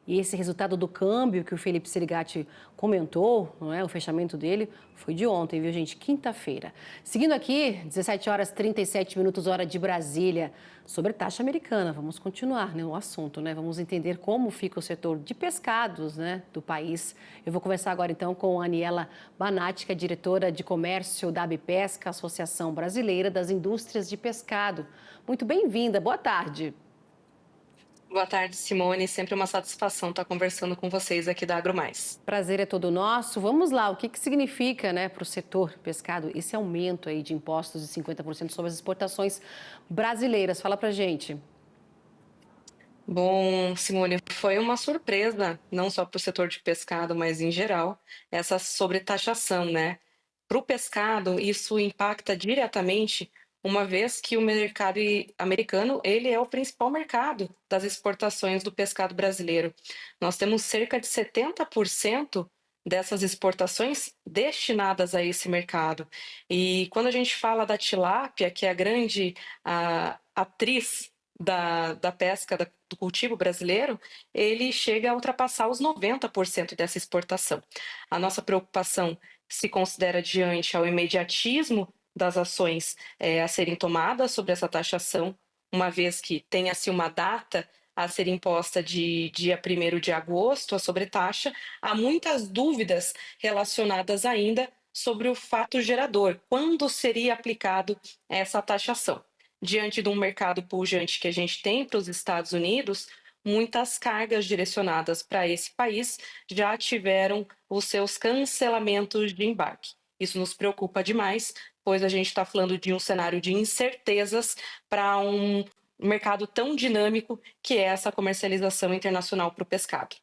E esse resultado do câmbio que o Felipe Serigati comentou, não é? O fechamento dele foi de ontem, viu, gente? Quinta-feira. Seguindo aqui, 17 horas 37 minutos, hora de Brasília, sobre taxa americana. Vamos continuar, né, o assunto, né? Vamos entender como fica o setor de pescados, né, do país. Eu vou conversar agora, então, com a Aniela Banatti, que é diretora de comércio da Abipesca, Associação Brasileira das Indústrias de Pescado. Muito bem-vinda, boa tarde. Boa tarde, Simone. Sempre uma satisfação estar conversando com vocês aqui da AgroMais. Prazer é todo nosso. Vamos lá, o que que significa, né, para o setor pescado esse aumento aí de impostos de 50% sobre as exportações brasileiras? Fala pra gente. Bom, Simone, foi uma surpresa, não só para o setor de pescado, mas em geral, essa sobretaxação, né? Para o pescado, isso impacta diretamente, uma vez que o mercado americano, ele é o principal mercado das exportações do pescado brasileiro. Nós temos cerca de 70% dessas exportações destinadas a esse mercado. E quando a gente fala da tilápia, que é a grande atriz da pesca, do cultivo brasileiro, ele chega a ultrapassar os 90% dessa exportação. A nossa preocupação se considera diante ao imediatismo das ações a serem tomadas sobre essa taxação, uma vez que tenha-se uma data a ser imposta de dia 1º de agosto, a sobretaxa, há muitas dúvidas relacionadas ainda sobre o fato gerador, quando seria aplicado essa taxação. Diante de um mercado pujante que a gente tem para os Estados Unidos, muitas cargas direcionadas para esse país já tiveram os seus cancelamentos de embarque. Isso nos preocupa demais, pois a gente está falando de um cenário de incertezas para um mercado tão dinâmico que é essa comercialização internacional para o pescado.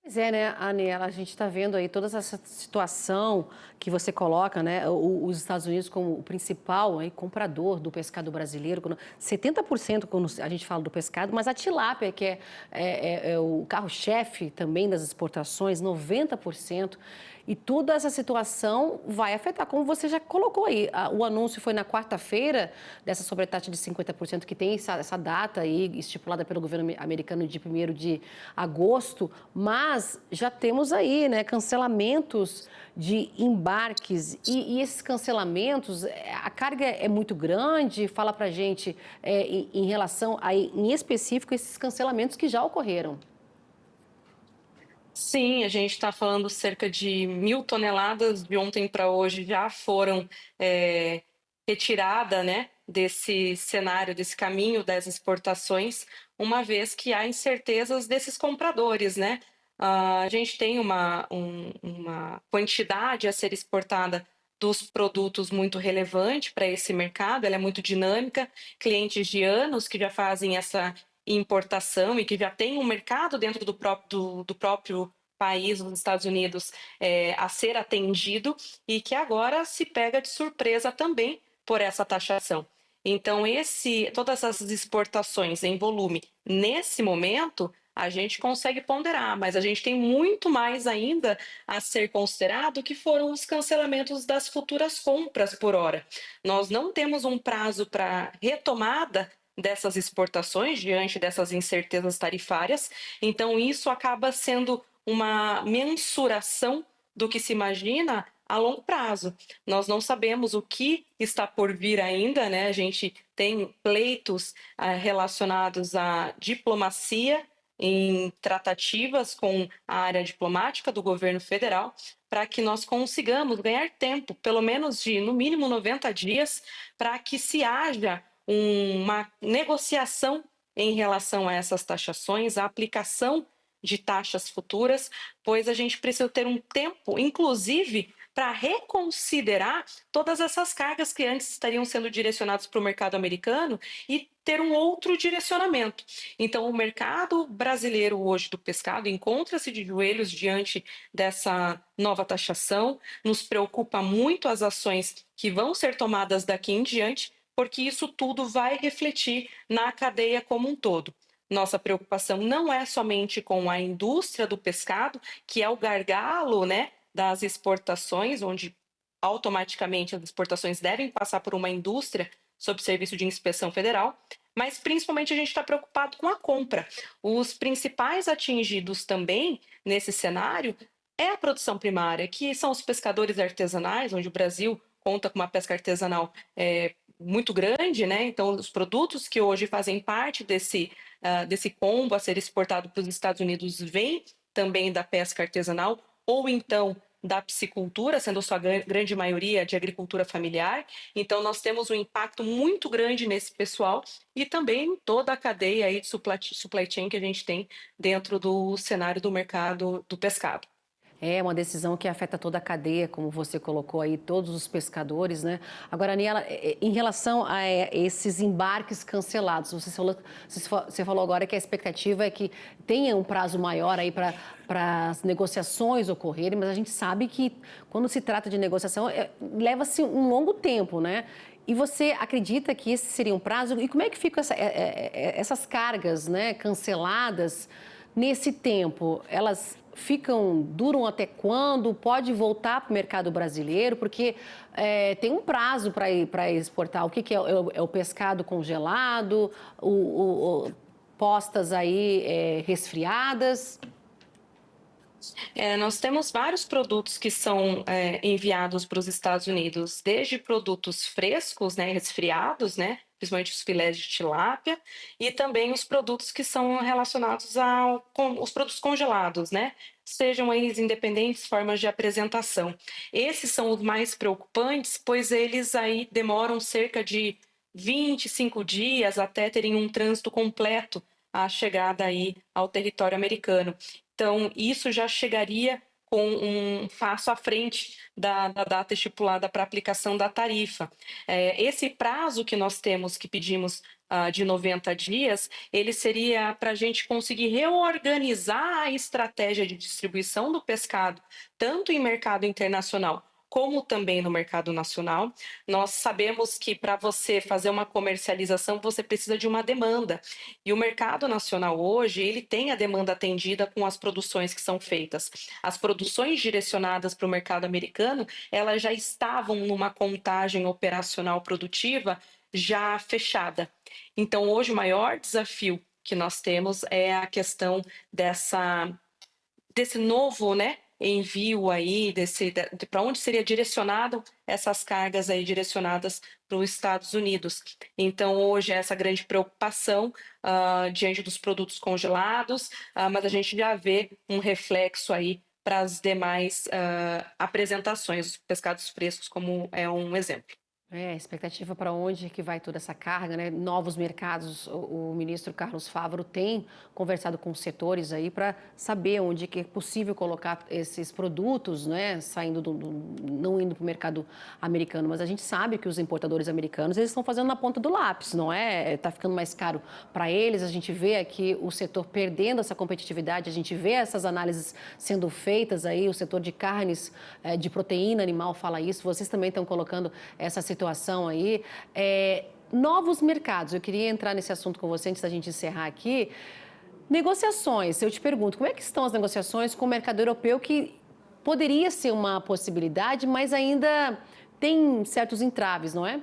Pois é, né, Aniela, a gente está vendo aí toda essa situação que você coloca, né, os Estados Unidos como o principal aí, comprador do pescado brasileiro, 70% quando a gente fala do pescado, mas a tilápia, que é o carro-chefe também das exportações, 90%. E toda essa situação vai afetar, como você já colocou aí. O anúncio foi na quarta-feira dessa sobretaxa de 50%, que tem essa data aí estipulada pelo governo americano de 1º de agosto, mas já temos aí, né, cancelamentos de embarques. E esses cancelamentos, a carga é muito grande. Fala pra gente em relação a, em específico, esses cancelamentos que já ocorreram. Sim, a gente está falando cerca de 1.000 toneladas de ontem para hoje já foram retirada, né, desse cenário, desse caminho das exportações, uma vez que há incertezas desses compradores, né? A gente tem uma quantidade a ser exportada dos produtos muito relevante para esse mercado, ela é muito dinâmica, clientes de anos que já fazem essa importação e que já tem um mercado dentro do próprio país, os Estados Unidos, a ser atendido e que agora se pega de surpresa também por essa taxação. Então, todas essas exportações em volume, nesse momento, a gente consegue ponderar, mas a gente tem muito mais ainda a ser considerado, que foram os cancelamentos das futuras compras por hora. Nós não temos um prazo para retomada dessas exportações diante dessas incertezas tarifárias, então isso acaba sendo uma mensuração do que se imagina a longo prazo. Nós não sabemos o que está por vir ainda, né? A gente tem pleitos relacionados à diplomacia em tratativas com a área diplomática do governo federal para que nós consigamos ganhar tempo, pelo menos de no mínimo 90 dias, para que se haja uma negociação em relação a essas taxações, a aplicação de taxas futuras, pois a gente precisa ter um tempo, inclusive, para reconsiderar todas essas cargas que antes estariam sendo direcionadas para o mercado americano e ter um outro direcionamento. Então, o mercado brasileiro hoje do pescado encontra-se de joelhos diante dessa nova taxação. Nos preocupa muito as ações que vão ser tomadas daqui em diante, porque isso tudo vai refletir na cadeia como um todo. Nossa preocupação não é somente com a indústria do pescado, que é o gargalo, né, das exportações, onde automaticamente as exportações devem passar por uma indústria sob serviço de inspeção federal, mas principalmente a gente está preocupado com a compra. Os principais atingidos também nesse cenário é a produção primária, que são os pescadores artesanais, onde o Brasil conta com uma pesca artesanal muito grande, né? Então, os produtos que hoje fazem parte desse combo a ser exportado para os Estados Unidos vêm também da pesca artesanal, ou então da piscicultura, sendo sua grande maioria de agricultura familiar. Então, nós temos um impacto muito grande nesse pessoal e também toda a cadeia aí de supply chain que a gente tem dentro do cenário do mercado do pescado. É uma decisão que afeta toda a cadeia, como você colocou aí, todos os pescadores, né? Agora, Aniela, em relação a esses embarques cancelados, você falou agora que a expectativa é que tenha um prazo maior aí para as negociações ocorrerem, mas a gente sabe que quando se trata de negociação, leva-se um longo tempo, né? E você acredita que esse seria um prazo? E como é que ficam essas cargas, né, canceladas nesse tempo? Elas duram até quando? Pode voltar para o mercado brasileiro? Porque tem um prazo para exportar. O que é? É o pescado congelado, postas aí resfriadas? Nós temos vários produtos que são enviados para os Estados Unidos, desde produtos frescos, né, resfriados, né, principalmente os filés de tilápia, e também os produtos que são relacionados com os produtos congelados, né, sejam eles independentes formas de apresentação. Esses são os mais preocupantes, pois eles aí demoram cerca de 25 dias até terem um trânsito completo a chegada aí ao território americano. Então, isso já chegaria com um passo à frente da data estipulada para aplicação da tarifa. Esse prazo que nós temos, que pedimos de 90 dias, ele seria para a gente conseguir reorganizar a estratégia de distribuição do pescado, tanto em mercado internacional como também no mercado nacional. Nós sabemos que para você fazer uma comercialização, você precisa de uma demanda. E o mercado nacional hoje, ele tem a demanda atendida com as produções que são feitas. As produções direcionadas para o mercado americano, elas já estavam numa contagem operacional produtiva já fechada. Então, hoje, o maior desafio que nós temos é a questão desse novo, né, envio aí, para onde seria direcionado essas cargas aí direcionadas para os Estados Unidos. Então, hoje, essa grande preocupação diante dos produtos congelados, mas a gente já vê um reflexo aí para as demais apresentações, os pescados frescos, como é um exemplo. Expectativa para onde que vai toda essa carga, né? Novos mercados. O ministro Carlos Fávaro tem conversado com os setores aí para saber onde que é possível colocar esses produtos, né? Saindo não indo para o mercado americano, mas a gente sabe que os importadores americanos eles estão fazendo na ponta do lápis, não é? Está ficando mais caro para eles. A gente vê aqui o setor perdendo essa competitividade. A gente vê essas análises sendo feitas aí. O setor de carnes, de proteína animal fala isso. Vocês também estão colocando essa situação aí. Novos mercados, eu queria entrar nesse assunto com você antes da gente encerrar aqui. Negociações, eu te pergunto, como é que estão as negociações com o mercado europeu, que poderia ser uma possibilidade, mas ainda tem certos entraves, não é?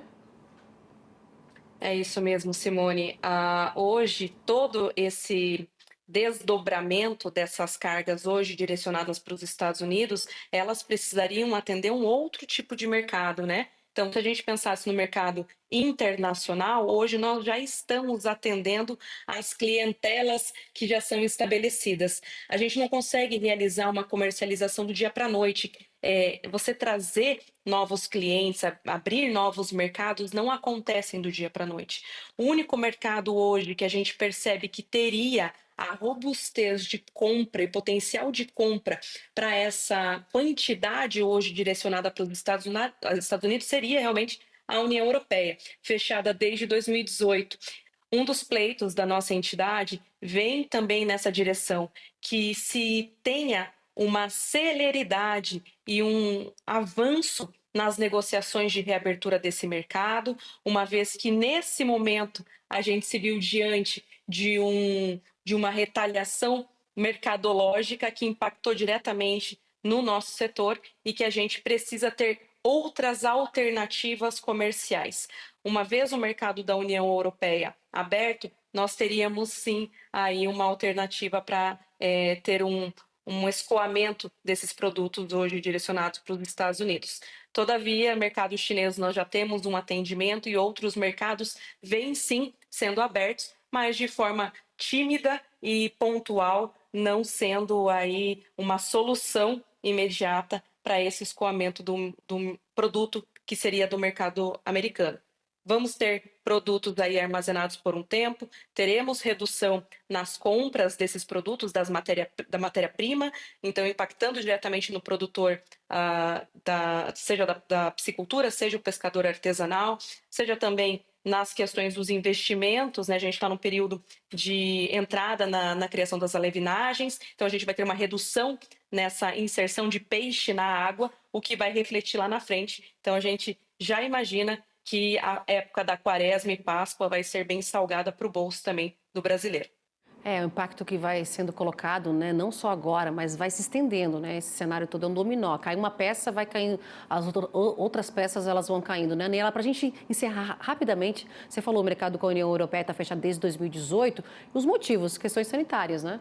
É isso mesmo, Simone. Hoje, todo esse desdobramento dessas cargas hoje direcionadas para os Estados Unidos, elas precisariam atender um outro tipo de mercado, né? Então, se a gente pensasse no mercado internacional, hoje nós já estamos atendendo as clientelas que já são estabelecidas. A gente não consegue realizar uma comercialização do dia para a noite. Você trazer novos clientes, abrir novos mercados, não acontecem do dia para a noite. O único mercado hoje que a gente percebe que teria a robustez de compra e potencial de compra para essa quantidade hoje direcionada para os Estados Unidos seria realmente a União Europeia, fechada desde 2018. Um dos pleitos da nossa entidade vem também nessa direção, que se tenha uma celeridade e um avanço nas negociações de reabertura desse mercado, uma vez que nesse momento a gente se viu diante de uma retaliação mercadológica que impactou diretamente no nosso setor e que a gente precisa ter outras alternativas comerciais. Uma vez o mercado da União Europeia aberto, nós teríamos sim aí uma alternativa para ter um escoamento desses produtos hoje direcionados para os Estados Unidos. Todavia, mercado chinês nós já temos um atendimento e outros mercados vêm sim sendo abertos, mas de forma tímida e pontual, não sendo aí uma solução imediata para esse escoamento do produto que seria do mercado americano. Vamos ter produtos aí armazenados por um tempo, teremos redução nas compras desses produtos da matéria-prima, então impactando diretamente no produtor, seja da piscicultura, seja o pescador artesanal, seja também nas questões dos investimentos, né? A gente está num período de entrada na criação das alevinagens, então a gente vai ter uma redução nessa inserção de peixe na água, o que vai refletir lá na frente. Então a gente já imagina que a época da Quaresma e Páscoa vai ser bem salgada para o bolso também do brasileiro. É, o impacto que vai sendo colocado, né, não só agora, mas vai se estendendo, né? Esse cenário todo é um dominó. Cai uma peça, vai caindo, as outras peças elas vão caindo, né? Nela, para a gente encerrar rapidamente, você falou o mercado com a União Europeia está fechado desde 2018, os motivos, questões sanitárias, né?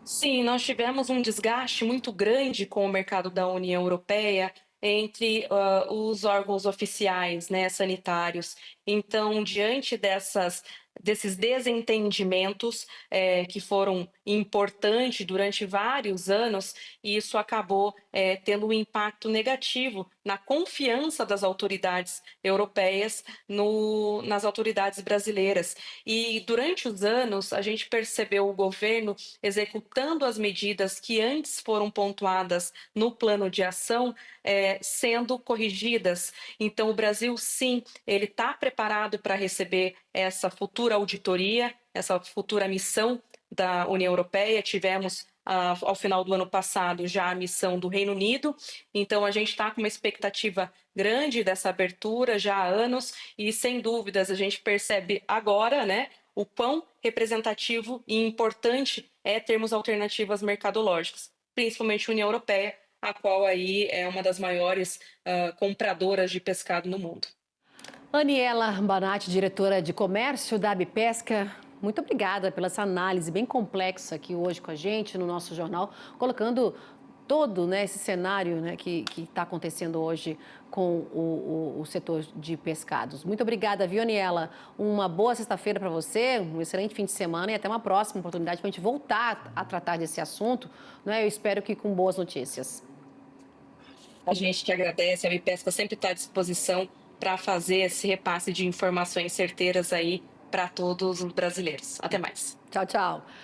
Sim, nós tivemos um desgaste muito grande com o mercado da União Europeia entre os órgãos oficiais, né, sanitários. Então, diante desses desentendimentos que foram importantes durante vários anos, isso acabou tendo um impacto negativo na confiança das autoridades europeias nas autoridades brasileiras. E durante os anos, a gente percebeu o governo executando as medidas que antes foram pontuadas no plano de ação, sendo corrigidas. Então, o Brasil, sim, ele está preparado para receber essa futura auditoria, essa futura missão da União Europeia. Tivemos, ao final do ano passado, já a missão do Reino Unido. Então, a gente está com uma expectativa grande dessa abertura já há anos e, sem dúvidas, a gente percebe agora, né, o quão representativo e importante é termos alternativas mercadológicas, principalmente a União Europeia, a qual aí é uma das maiores compradoras de pescado no mundo. Aniela Banatti, diretora de comércio da Abipesca, muito obrigada pela essa análise bem complexa aqui hoje com a gente no nosso jornal, colocando todo, né, esse cenário, né, que está acontecendo hoje com o setor de pescados. Muito obrigada, viu, Aniela? Uma boa sexta-feira para você, um excelente fim de semana e até uma próxima oportunidade para a gente voltar a tratar desse assunto, né? Eu espero que com boas notícias. A gente que agradece, a Bipesca sempre está à disposição para fazer esse repasse de informações certeiras aí para todos os brasileiros. Até mais. Tchau, tchau.